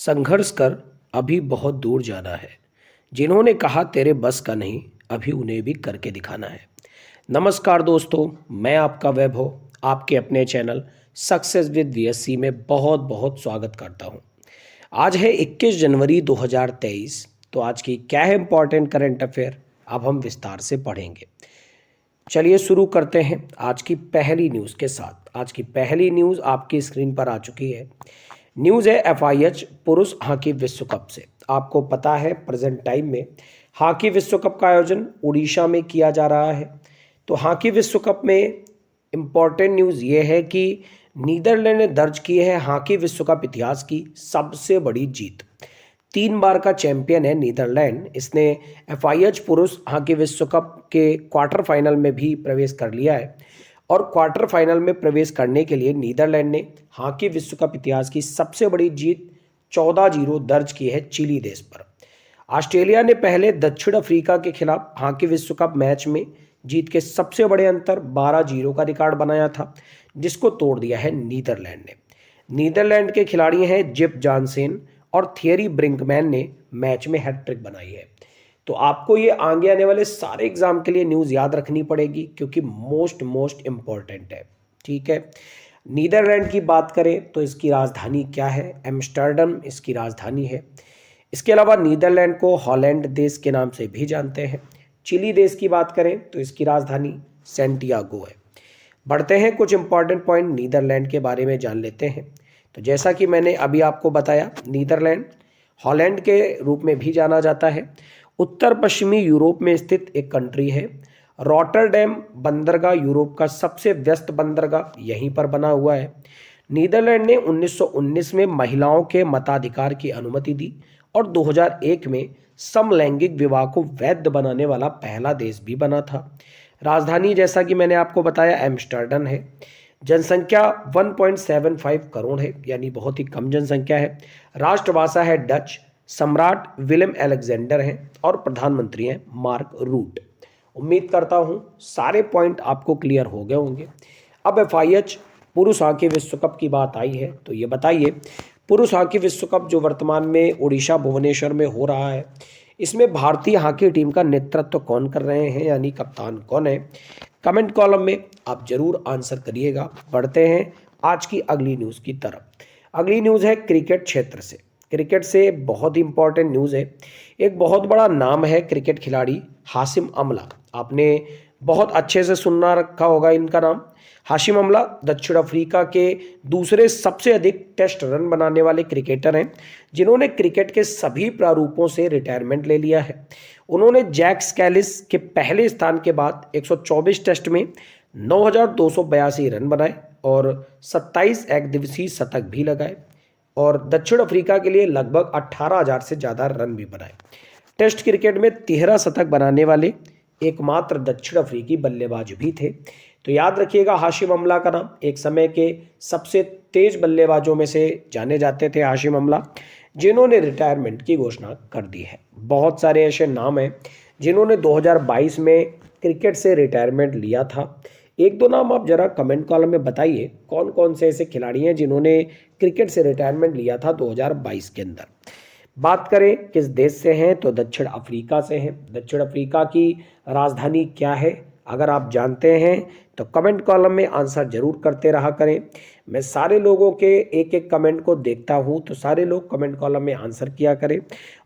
संघर्ष कर अभी बहुत दूर जाना है। जिन्होंने कहा तेरे बस का नहीं, अभी उन्हें भी करके दिखाना है। नमस्कार दोस्तों, मैं आपका वैभव आपके अपने चैनल सक्सेस विद वीएससी में बहुत बहुत स्वागत करता हूं। आज है 21 जनवरी 2023। तो आज की क्या है इंपॉर्टेंट करंट अफेयर, अब हम विस्तार से पढ़ेंगे। चलिए शुरू करते हैं आज की पहली न्यूज़ के साथ। आज की पहली न्यूज़ आपकी स्क्रीन पर आ चुकी है। न्यूज़ है एफआईएच पुरुष हॉकी विश्व कप से। आपको पता है प्रेजेंट टाइम में हॉकी विश्व कप का आयोजन उड़ीसा में किया जा रहा है। तो हॉकी विश्व कप में इम्पॉर्टेंट न्यूज़ ये है कि नीदरलैंड ने दर्ज की है हॉकी विश्व कप इतिहास की सबसे बड़ी जीत। 3 बार का चैंपियन है नीदरलैंड। इसने एफआईएच पुरुष हॉकी विश्व कप के क्वार्टर फाइनल में भी प्रवेश कर लिया है और क्वार्टर फाइनल में प्रवेश करने के लिए नीदरलैंड ने हॉकी विश्व कप इतिहास की सबसे बड़ी जीत 14-0 दर्ज की है चिली देश पर। ऑस्ट्रेलिया ने पहले दक्षिण अफ्रीका के खिलाफ हॉकी विश्व कप मैच में जीत के सबसे बड़े अंतर 12-0 का रिकॉर्ड बनाया था, जिसको तोड़ दिया है नीदरलैंड ने। नीदरलैंड के खिलाड़ी हैं जिप जॉनसन और थियरी ब्रिंकमैन ने मैच में हैट्रिक बनाई है। तो आपको ये आगे आने वाले सारे एग्जाम के लिए न्यूज़ याद रखनी पड़ेगी क्योंकि मोस्ट इम्पॉर्टेंट है। ठीक है, नीदरलैंड की बात करें तो इसकी राजधानी क्या है? एम्स्टर्डम इसकी राजधानी है। इसके अलावा नीदरलैंड को हॉलैंड देश के नाम से भी जानते हैं। चिली देश की बात करें तो इसकी राजधानी सैंटियागो है। बढ़ते हैं, कुछ इंपॉर्टेंट पॉइंट नीदरलैंड के बारे में जान लेते हैं। तो जैसा कि मैंने अभी आपको बताया, नीदरलैंड हॉलैंड के रूप में भी जाना जाता है। उत्तर पश्चिमी यूरोप में स्थित एक कंट्री है। रॉटरडैम बंदरगाह यूरोप का सबसे व्यस्त बंदरगाह यहीं पर बना हुआ है। नीदरलैंड ने 1919 में महिलाओं के मताधिकार की अनुमति दी और 2001 में समलैंगिक विवाह को वैध बनाने वाला पहला देश भी बना था। राजधानी जैसा कि मैंने आपको बताया एम्स्टर्डम है। जनसंख्या 1.75 करोड़ है, यानी बहुत ही कम जनसंख्या है। राष्ट्रभाषा है डच। सम्राट विलियम अलेक्जेंडर हैं और प्रधानमंत्री हैं मार्क रूट। उम्मीद करता हूं सारे पॉइंट आपको क्लियर हो गए होंगे। अब एफआईएच पुरुष हॉकी विश्व कप की बात आई है, तो ये बताइए पुरुष हॉकी विश्व कप जो वर्तमान में उड़ीसा भुवनेश्वर में हो रहा है, इसमें भारतीय हॉकी टीम का नेतृत्व कौन कर रहे हैं, यानी कप्तान कौन है? कमेंट कॉलम में आप जरूर आंसर करिएगा। बढ़ते हैं आज की अगली न्यूज़ की तरफ। अगली न्यूज़ है क्रिकेट क्षेत्र से। क्रिकेट से बहुत ही इंपॉर्टेंट न्यूज़ है। एक बहुत बड़ा नाम है क्रिकेट खिलाड़ी हाशिम अमला। आपने बहुत अच्छे से सुनना रखा होगा इनका नाम। हाशिम अमला दक्षिण अफ्रीका के दूसरे सबसे अधिक टेस्ट रन बनाने वाले क्रिकेटर हैं, जिन्होंने क्रिकेट के सभी प्रारूपों से रिटायरमेंट ले लिया है। उन्होंने जैक स्कैलिस के पहले स्थान के बाद 124 टेस्ट में 9,282 रन बनाए और 27 एक दिवसीय शतक भी लगाए और दक्षिण अफ्रीका के लिए लगभग 18,000 से ज़्यादा रन भी बनाए। टेस्ट क्रिकेट में 13 शतक बनाने वाले एकमात्र दक्षिण अफ्रीकी बल्लेबाज भी थे। तो याद रखिएगा हाशिम अमला का नाम। एक समय के सबसे तेज बल्लेबाजों में से जाने जाते थे हाशिम अमला, जिन्होंने रिटायरमेंट की घोषणा कर दी है। बहुत सारे ऐसे नाम हैं जिन्होंने 2022 में क्रिकेट से रिटायरमेंट लिया था। एक दो नाम आप जरा कमेंट कॉलम में बताइए कौन कौन से ऐसे खिलाड़ी हैं जिन्होंने क्रिकेट से रिटायरमेंट लिया था 2022 के अंदर। बात करें किस देश से हैं, तो दक्षिण अफ्रीका से हैं। दक्षिण अफ्रीका की राजधानी क्या है? अगर आप जानते हैं तो कमेंट कॉलम में आंसर जरूर करते रहा करें। मैं सारे लोगों के एक एक कमेंट को देखता हूं, तो सारे लोग कमेंट कॉलम में आंसर किया करें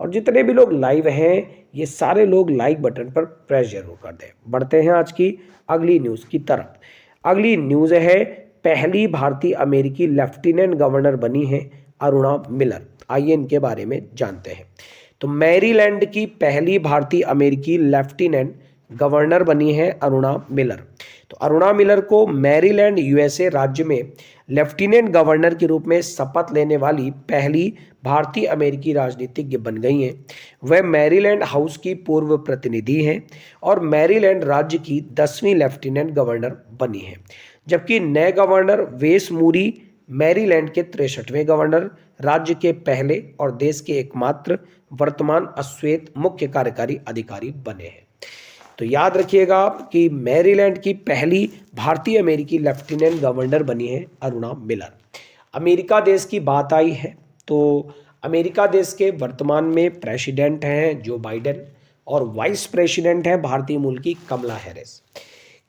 और जितने भी लोग लाइव हैं ये सारे लोग लाइक बटन पर प्रेस जरूर कर दें। बढ़ते हैं आज की अगली न्यूज़ की तरफ। अगली न्यूज़ है पहली भारतीय अमेरिकी लेफ्टिनेंट गवर्नर बनी है अरुणा मिलर। आइए इनके बारे में जानते हैं। तो मैरीलैंड की पहली भारतीय अमेरिकी लेफ्टिनेंट गवर्नर बनी है अरुणा मिलर। तो अरुणा मिलर को मैरीलैंड यूएसए राज्य में लेफ्टिनेंट गवर्नर के रूप में शपथ लेने वाली पहली भारतीय अमेरिकी राजनीतिज्ञ बन गई हैं। वह मैरीलैंड हाउस की पूर्व प्रतिनिधि हैं और मैरीलैंड राज्य की 10वीं लेफ्टिनेंट गवर्नर बनी हैं, जबकि नए गवर्नर वेस मूरी मैरीलैंड के 63वें गवर्नर, राज्य के पहले और देश के एकमात्र वर्तमान अश्वेत मुख्य कार्यकारी अधिकारी बने हैं। तो याद रखिएगा आप कि मैरीलैंड की पहली भारतीय अमेरिकी लेफ्टिनेंट गवर्नर बनी है अरुणा मिलर। अमेरिका देश की बात आई है तो अमेरिका देश के वर्तमान में प्रेसिडेंट हैं जो बाइडेन और वाइस प्रेसिडेंट हैं भारतीय मूल की कमला हैरिस।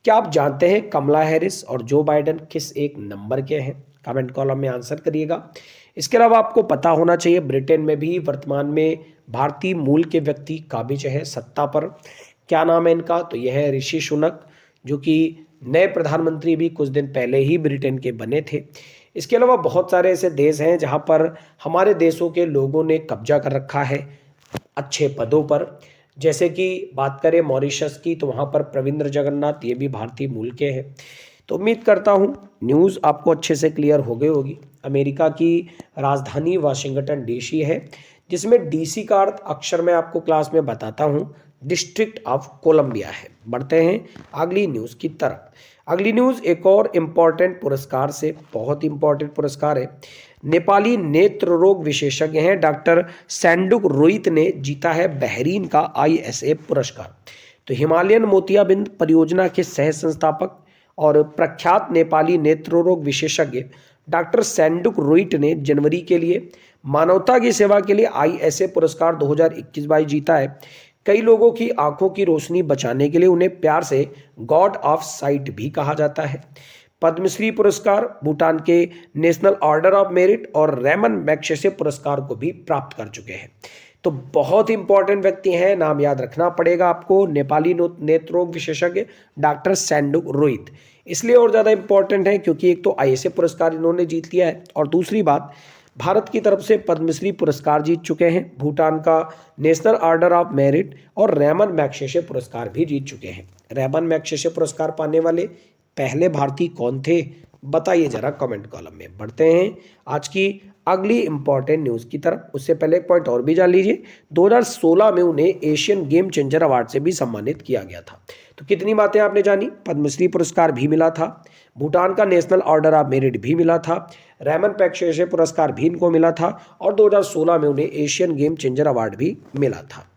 क्या आप जानते हैं कमला हैरिस और जो बाइडेन किस एक नंबर के हैं? कमेंट कॉलम में आंसर करिएगा। इसके अलावा आपको पता होना चाहिए ब्रिटेन में भी वर्तमान में भारतीय मूल के व्यक्ति काबिज हैं सत्ता पर। क्या नाम है इनका? तो यह है ऋषि सुनक, जो कि नए प्रधानमंत्री भी कुछ दिन पहले ही ब्रिटेन के बने थे। इसके अलावा बहुत सारे ऐसे देश हैं जहां पर हमारे देशों के लोगों ने कब्जा कर रखा है अच्छे पदों पर। जैसे कि बात करें मॉरिशस की, तो वहां पर प्रविंद्र जगन्नाथ, ये भी भारतीय मूल के हैं। तो उम्मीद करता हूँ न्यूज़ आपको अच्छे से क्लियर हो गई होगी। अमेरिका की राजधानी वाशिंगटन डीसी है, जिसमें डीसी का अर्थ अक्सर मैं आपको क्लास में बताता हूँ डिस्ट्रिक्ट ऑफ कोलंबिया है। बढ़ते हैं अगली न्यूज़ की तरफ। अगली न्यूज़ एक और इम्पॉर्टेंट पुरस्कार से, बहुत इम्पॉर्टेंट पुरस्कार है। नेपाली नेत्र रोग विशेषज्ञ हैं डॉक्टर सैंडुक रोहित ने जीता है बहरीन का ISA पुरस्कार। तो हिमालयन मोतियाबिंद परियोजना के सह संस्थापक और प्रख्यात नेपाली नेत्र रोग विशेषज्ञ डॉक्टर सैंडुक रोहित ने जनवरी के लिए मानवता की सेवा के लिए ISA पुरस्कार 2021-22 जीता है। कई लोगों की आंखों की रोशनी बचाने के लिए उन्हें प्यार से गॉड ऑफ साइट भी कहा जाता है। पद्मश्री पुरस्कार, भूटान के नेशनल ऑर्डर ऑफ मेरिट और रेमन मैग्सेसे पुरस्कार को भी प्राप्त कर चुके हैं। तो बहुत इंपॉर्टेंट व्यक्ति हैं, नाम याद रखना पड़ेगा आपको। नेपाली नेत्ररोग विशेषज्ञ डॉक्टर सैंडुक रोहित इसलिए और ज़्यादा इंपॉर्टेंट है क्योंकि एक तो ISA पुरस्कार इन्होंने जीत लिया है, और दूसरी बात भारत की तरफ से पद्मश्री पुरस्कार जीत चुके हैं, भूटान का नेशनल ऑर्डर ऑफ मेरिट और रेमन मैग्सेसे पुरस्कार भी जीत चुके हैं। रेमन मैग्सेसे पुरस्कार पाने वाले पहले भारतीय कौन थे, बताइए जरा कमेंट कॉलम में। बढ़ते हैं आज की अगली इंपॉर्टेंट न्यूज़ की तरफ। उससे पहले एक पॉइंट और भी जान लीजिए, 2016 में उन्हें एशियन गेम चेंजर अवार्ड से भी सम्मानित किया गया था। तो कितनी बातें आपने जानी, पद्मश्री पुरस्कार भी मिला था, भूटान का नेशनल ऑर्डर ऑफ मेरिट भी मिला था, रेमन मैग्सेसे पुरस्कार भी इनको मिला था, और 2016 में उन्हें एशियन गेम चेंजर अवार्ड भी मिला था।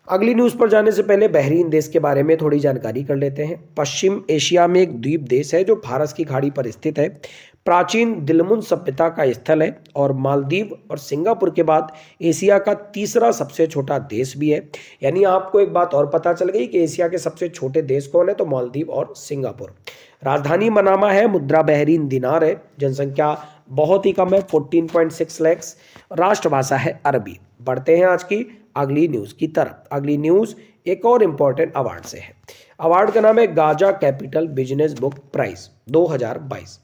अगली न्यूज़ पर जाने से पहले बहरीन देश के बारे में थोड़ी जानकारी कर लेते हैं। पश्चिम एशिया में एक द्वीप देश है जो फारस की खाड़ी पर स्थित है। प्राचीन दिलमुन सभ्यता का स्थल है और मालदीव और सिंगापुर के बाद एशिया का तीसरा सबसे छोटा देश भी है। यानी आपको एक बात और पता चल गई कि एशिया के सबसे छोटे देश कौन है, तो मालदीव और सिंगापुर। राजधानी मनामा है, मुद्रा बहरीन दिनार है, जनसंख्या बहुत ही कम है 14.6 लाख, राष्ट्रभाषा है अरबी। बढ़ते हैं आज की अगली न्यूज़ की तरफ। अगली न्यूज़ एक और इम्पॉर्टेंट अवार्ड से है। अवार्ड का नाम है Gaja Capital Business Book Prize 2022।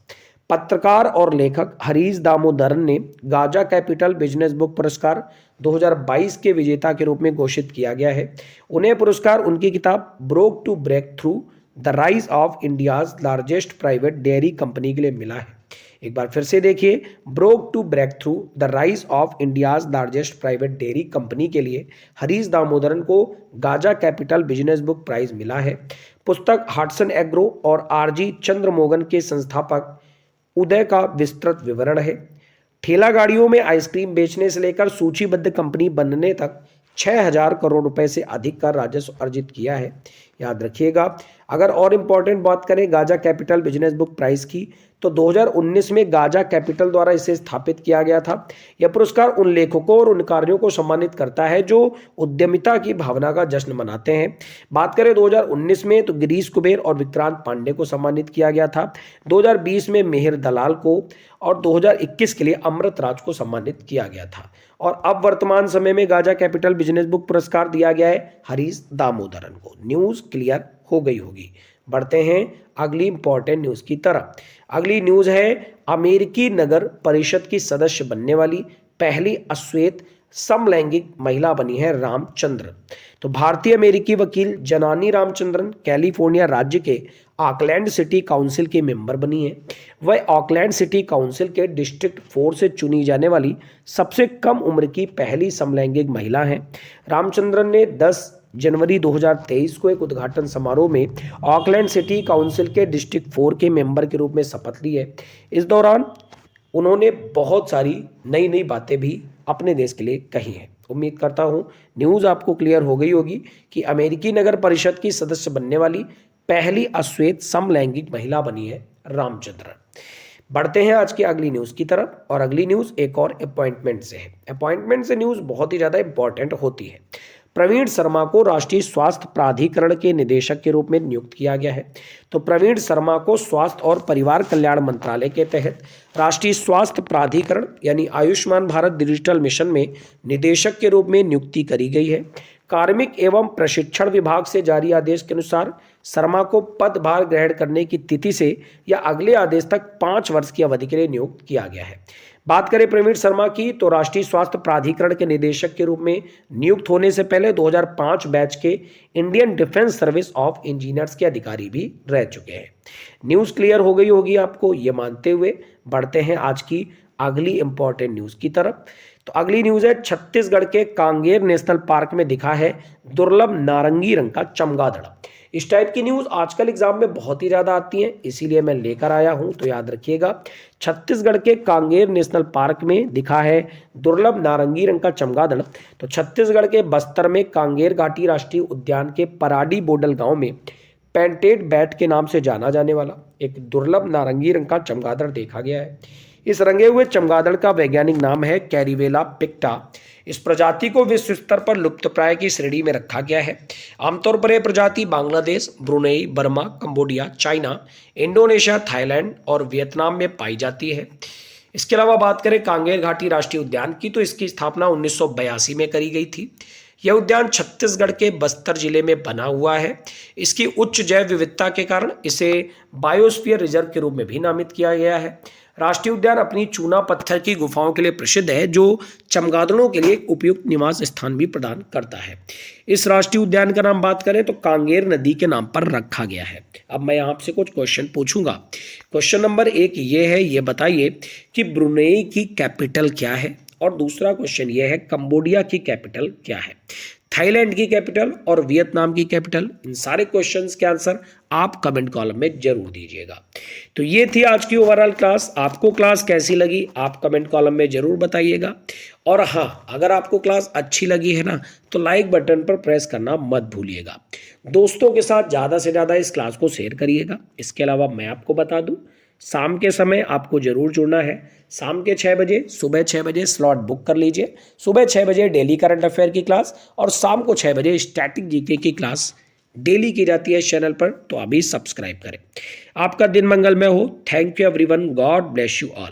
पत्रकार और लेखक हरीश दामोदरन ने गाजा कैपिटल बिजनेस बुक पुरस्कार 2022 के विजेता के रूप में घोषित किया गया है। उन्हें पुरस्कार उनकी किताब broke to breakthrough the rise of India's largest private dairy company के लिए मिला है। एक बार फिर से देखिए, broke to breakthrough the rise of India's largest private dairy company के लिए हरीश दामोदरन को Gaja Capital Business Book Prize मिला है। पुस्तक हडसन एग्रो और RG चंद्रमोगन के संस्थापक उदय का विस्तृत विवरण है। ठेला गाड़ियों में आइसक्रीम बेचने से लेकर सूचीबद्ध कंपनी बनने तक 6,000 करोड़ रुपए से अधिक का राजस्व अर्जित किया है। याद रखिएगा। अगर और इम्पॉर्टेंट बात करें Gaja Capital Business Book Prize की, तो 2019 में गाजा कैपिटल द्वारा इसे स्थापित किया गया था। यह पुरस्कार उन लेखकों और उन कार्यों को सम्मानित करता है जो उद्यमिता की भावना का जश्न मनाते हैं। बात करें 2019 में, तो गिरीश कुबेर और विक्रांत पांडे को सम्मानित किया गया था। 2020 में मेहर दलाल को और 2021 के लिए अमृत राज को सम्मानित किया गया था। और अब वर्तमान समय में गाजा कैपिटल बिजनेस बुक पुरस्कार दिया गया है हरीश दामोदरन को। न्यूज़ क्लियर हो गई होगी। बढ़ते हैं अगली इंपॉर्टेंट न्यूज़ की तरफ। अगली न्यूज़ है अमेरिकी नगर परिषद की सदस्य बनने वाली पहली अश्वेत समलैंगिक महिला बनी है रामचंद्र। तो भारतीय अमेरिकी वकील जनानी रामचंद्रन कैलिफोर्निया राज्य के ऑकलैंड सिटी काउंसिल के मेंबर बनी है। वह ऑकलैंड सिटी काउंसिल के डिस्ट्रिक्ट 4 से चुनी जाने वाली सबसे कम उम्र की पहली समलैंगिक महिला हैं। रामचंद्रन ने 10 जनवरी 2023 को एक उद्घाटन समारोह में ऑकलैंड सिटी काउंसिल के डिस्ट्रिक्ट 4 के मेंबर के रूप में शपथ ली है। इस दौरान उन्होंने बहुत सारी नई नई बातें भी अपने देश के लिए कही हैं। उम्मीद करता हूँ न्यूज़ आपको क्लियर हो गई होगी कि अमेरिकी नगर परिषद की सदस्य बनने वाली पहली अश्वेत समलैंगिक महिला बनी है रामचंद्रन। बढ़ते हैं आज की अगली न्यूज़ की तरफ, और अगली न्यूज़ एक और अपॉइंटमेंट से है। अपॉइंटमेंट से न्यूज़ बहुत ही ज़्यादा इंपॉर्टेंट होती है। प्रवीण शर्मा को राष्ट्रीय स्वास्थ्य प्राधिकरण के निदेशक के रूप में नियुक्त किया गया है। तो प्रवीण शर्मा को स्वास्थ्य और परिवार कल्याण मंत्रालय के तहत राष्ट्रीय स्वास्थ्य प्राधिकरण यानी आयुष्मान भारत डिजिटल मिशन में निदेशक के रूप में नियुक्ति करी गई है। कार्मिक एवं प्रशिक्षण विभाग से जारी आदेश के अनुसार शर्मा को पदभार ग्रहण करने की तिथि से या अगले आदेश तक 5 वर्ष की अवधि के लिए नियुक्त किया गया है। बात करें प्रवीण शर्मा की, तो राष्ट्रीय स्वास्थ्य प्राधिकरण के निदेशक के रूप में नियुक्त होने से पहले 2005 बैच के Indian defence service of engineers के अधिकारी भी रह चुके हैं। न्यूज़ क्लियर हो गई होगी आपको, ये मानते हुए बढ़ते हैं आज की अगली इंपॉर्टेंट न्यूज़ की तरफ। तो अगली न्यूज़ है, छत्तीसगढ़ के कांगेर नेशनल पार्क में दिखा है दुर्लभ नारंगी रंग का चमगादड़। इस टाइप की न्यूज़ आजकल एग्जाम में बहुत ही ज़्यादा आती हैं, इसीलिए मैं लेकर आया हूं, तो याद रखिएगा। छत्तीसगढ़ के कांगेर नेशनल पार्क में दिखा है दुर्लभ नारंगी रंग का चमगादड़। तो छत्तीसगढ़ के बस्तर में कांगेर घाटी राष्ट्रीय उद्यान के पराडी बोडल गांव में पेंटेड बैट के नाम से जाना जाने वाला एक दुर्लभ नारंगी रंग का चमगादड़ देखा गया है। इस रंगे हुए चमगादड़ का वैज्ञानिक नाम है कैरिवेला पिक्टा। इस प्रजाति को विश्व स्तर पर लुप्तप्राय की श्रेणी में रखा गया है। आमतौर पर यह प्रजाति Bangladesh, Brunei, Burma, Cambodia, China, Indonesia, Thailand और वियतनाम में पाई जाती है। इसके अलावा बात करें कांगेर घाटी राष्ट्रीय उद्यान की, तो इसकी स्थापना 1982 में करी गई थी। यह उद्यान छत्तीसगढ़ के बस्तर जिले में बना हुआ है। इसकी उच्च जैव विविधता के कारण इसे बायोस्फीयर रिजर्व के रूप में भी नामित किया गया है। राष्ट्रीय उद्यान अपनी चूना पत्थर की गुफाओं के लिए प्रसिद्ध है, जो चमगादड़ों के लिए उपयुक्त निवास स्थान भी प्रदान करता है। इस राष्ट्रीय उद्यान का नाम बात करें तो कांगेर नदी के नाम पर रखा गया है। अब मैं आपसे कुछ क्वेश्चन पूछूंगा। क्वेश्चन नंबर 1 ये है, ये बताइए कि ब्रुनेई की कैपिटल क्या है, और दूसरा क्वेश्चन ये है कंबोडिया की कैपिटल क्या है, थाईलैंड की कैपिटल और वियतनाम की कैपिटल। इन सारे क्वेश्चंस के आंसर आप कमेंट कॉलम में जरूर दीजिएगा। तो ये थी आज की ओवरऑल क्लास। आपको क्लास कैसी लगी आप कमेंट कॉलम में जरूर बताइएगा। और हाँ, अगर आपको क्लास अच्छी लगी है ना, तो लाइक बटन पर प्रेस करना मत भूलिएगा। दोस्तों के साथ ज़्यादा से ज़्यादा इस क्लास को शेयर करिएगा। इसके अलावा मैं आपको बता दूँ, शाम के समय आपको जरूर जुड़ना है। शाम के 6 बजे, सुबह 6 बजे स्लॉट बुक कर लीजिए। सुबह 6 बजे डेली करंट अफेयर की क्लास और शाम को 6 बजे स्टैटिक जीके की क्लास डेली की जाती है इस चैनल पर, तो अभी सब्सक्राइब करें। आपका दिन मंगलमय हो। Thank you everyone, God bless you all.